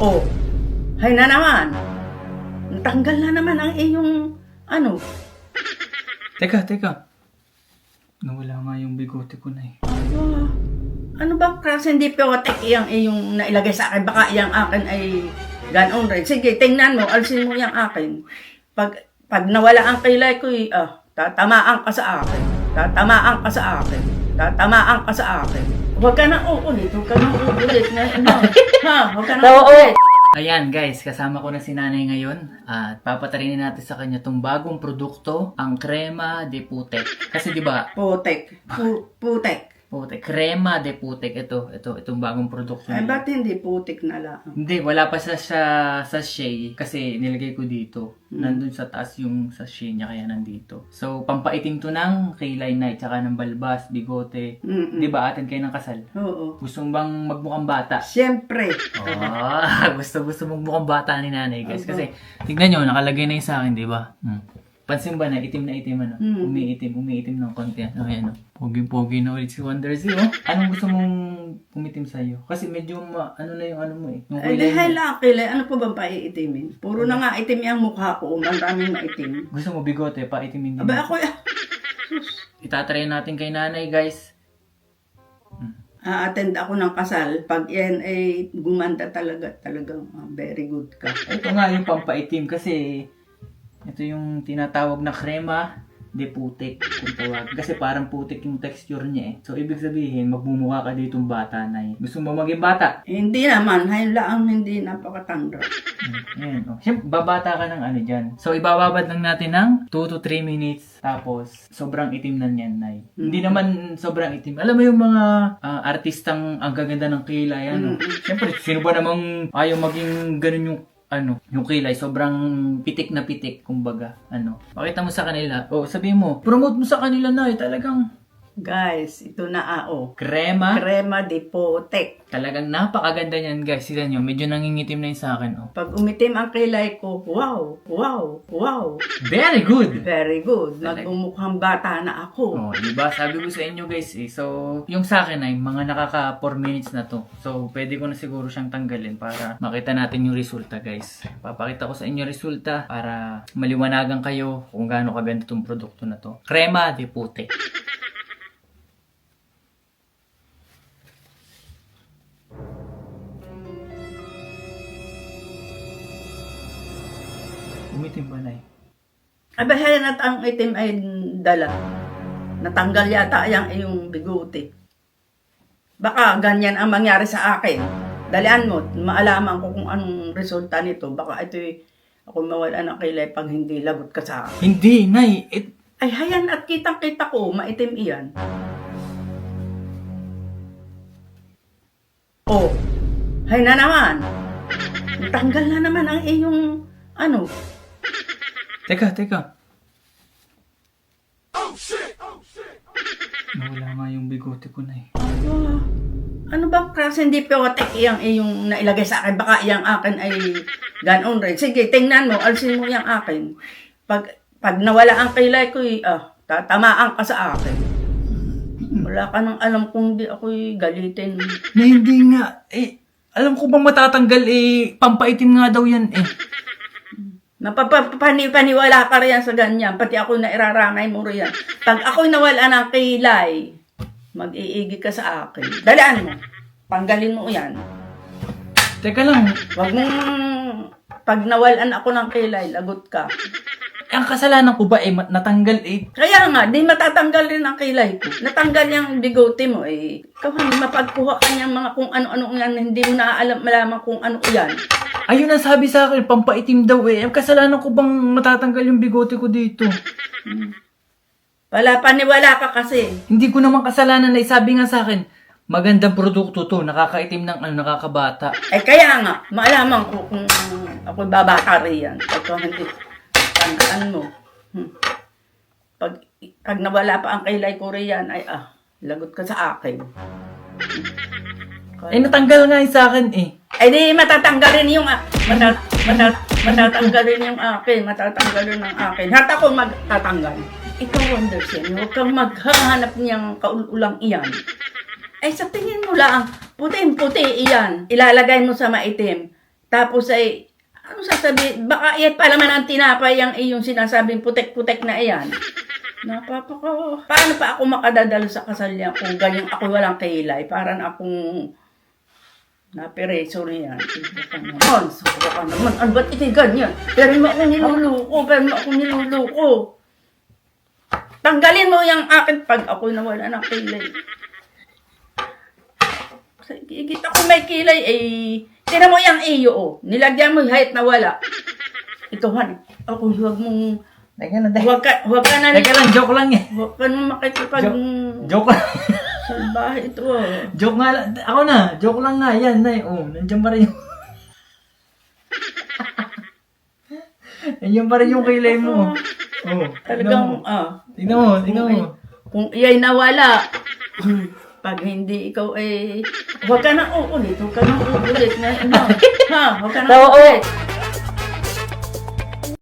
Oh, hay na naman. Natanggal na naman ang iyong, Teka. Nawala nga yung bigote ko na eh. Ano ba klase hindi piotek iyong nailagay sa akin? Baka iyang akin ay ganon rin. Sige, tingnan mo, alsin mo yung akin. Pag nawala ang kilay ko, tatamaan ka sa akin. Tatamaan ka sa akin. Tatamaan ka sa akin. Huwag ka nang uulit. Huwag ka nang uulit. Huwag ka nang uulit. Ayan guys, kasama ko na si nanay ngayon at papatarinin natin sa kanya tong bagong produkto, ang Crema de Putek. Kasi di ba? Putek. Crema de Putek. Itong bagong produkto. Ay, ba't hindi putik na lang? Hindi, wala pa sa sachet kasi nilagay ko dito. Nandun sa taas yung sachet niya kaya nandito. So, pampaitim to ng kilay na tsaka ng balbas, bigote. Di ba atin kayo ng kasal? Oo. Gusto mo bang magmukhang bata? Siyempre. Gusto magmukhang bata ni nanay guys. Kasi, tignan nyo, nakalagay na yung sa akin, di ba? Pansin ba na itim, ano? Umiitim ng konti. Okay, ano? Pogi-pogi na ulit si Wonder Z, oh. Anong gusto mong umitim sa'yo? Kasi medyo ano na yung ano mo eh. Yung Ay, kulay dahil mo. lang kilay. Ano pa bang paiitimin? Puro na nga itim yung mukha ko. Maraming maitim. Gusto mo bigote, paitimin din. Aba, ako Itatry natin kay nanay guys. a-attend ako ng kasal. Pag yan ay gumanda talagang very good ka. Ito nga yung pampaitim kasi ito yung tinatawag na crema de putik kung tawag. Kasi parang putik yung texture niya eh. So ibig sabihin, magmumukha ka ditong bata na eh. Gusto mo maging bata? Hindi naman. Hayun lang hindi napakatanda. Ayan, oh. Siyempre, babata ka ng ano dyan. So ibababad lang natin ng 2 to 3 minutes. Tapos, sobrang itim na niyan, Nay. Hindi naman sobrang itim. Alam mo yung mga artistang ang gaganda ng kilay, ano? Siyempre, sino ba namang ayaw maging ganun yung kilay, sobrang pitik na pitik, kumbaga, Pakita mo sa kanila, sabihin mo, promote mo sa kanila na, talagang, Guys, ito na crema de putek. talagang napakaganda niyan, guys, sila nyo, medyo nangingitim na yun sa akin, Pag umitim ang kilay ko, wow. Very good! Very good. Nagmumukhang bata na ako. Diba? Sabi ko sa inyo, guys, so, yung sa akin ay, mga nakaka 4 minutes na to, so, pwede ko na siguro siyang tanggalin para makita natin yung resulta, guys. Papakita ko sa inyo resulta para maliwanagan kayo kung gaano kaganda tong produkto na to. Crema de Putek. Umitim ba na eh? Aba, na ang itim ay dala. Natanggal yata yung bigote. Baka ganyan ang mangyari sa akin. Dalian mo, maalaman ko kung anong resulta nito. Baka ito'y ako mawala ng kilay pag hindi lagot ka sa akin. Hindi, Nay. Ay, hayan at kitang-kita ko, maitim iyan. Oh, hay na naman. Natanggal na naman ang iyong, Teka. Nawala nga yung bigote ko na eh. Ano ba klase hindi piotek iyong nailagay sa akin? Baka iyang akin ay ganon rin. Sige, tingnan mo, alsin mo yung akin. Pag nawala ang kilay ko, tatamaan ka sa akin. Wala ka nang alam kung di ako'y galitin. Na hindi nga, alam ko bang matatanggal pampaitim nga daw yan eh. Paniwala ka riyan sa ganyan. Pati ako na iraramay mo riyan. Pag ako'y nawala ng kilay, mag-iigi ka sa akin. Dalaan mo. Panggalin mo yan. Teka lang, Wag mong pag nawalan ako ng kilay, lagot ka. ang kasalanan ko ba natanggal Kaya nga, di matatanggal rin ang kilay ko. Natanggal yung bigote mo Ikaw hindi mapagkuha ka niyang mga kung ano-ano yan, hindi mo malaman kung ano yan. Ayun ang sabi sa akin, pampaitim daw Ang kasalanan ko bang matatanggal yung bigote ko dito? Paniwala ka kasi. Hindi ko naman kasalanan sabi nga sa akin, magandang produkto to, nakakaitim ng nakakabata. Kaya nga, maalaman ko kung ako'y babata riyan. Pagka hindi, tandaan mo. Pag nawala pa ang kilay ko riyan, lagot ka sa akin. Natanggal nga sa akin Di matatanggalin yung matatanggalin yung akin, matatanggalin ang akin. Hat ako magtatanggal. Ikaw, Wondersen, huwag kang maghahanap niyang kaulang iyan. Sa tingin mo lang, puting-puti iyan. Ilalagay mo sa maitim. Tapos ay, ano sasabihin? Baka iyan pa naman ang tinapay yung sinasabing putek-putek na iyan. Napapako. Paano pa ako makadadalo sa kasal niya kung ganyan ako walang kilay? Parang akong napireso niya. Subukan naman. Ano ba't iti ganyan? Pero mo ako niluluko. Tanggalin mo yung akin pag ako nawala ng kilay. Kita ko may kilay, tira mo yung iyo, nilagyan mo kahit nawala. Ito, han, ako huwag mong, huwag ka na, Teka lang, joke lang yan. huwag ka nang makikipag, Joke lang. salbahe ito, Joke nga lang. Ako na, joke lang nga. Yan, nay. Oh, nandiyan pa rin yung... nandiyan pa rin yung kilay mo. Oh, Talagang, tingnan mo. Kung iyay nawala, pag hindi ikaw huwag ka nang uulit, huwag ka nang uulit, huwag ka nang uulit.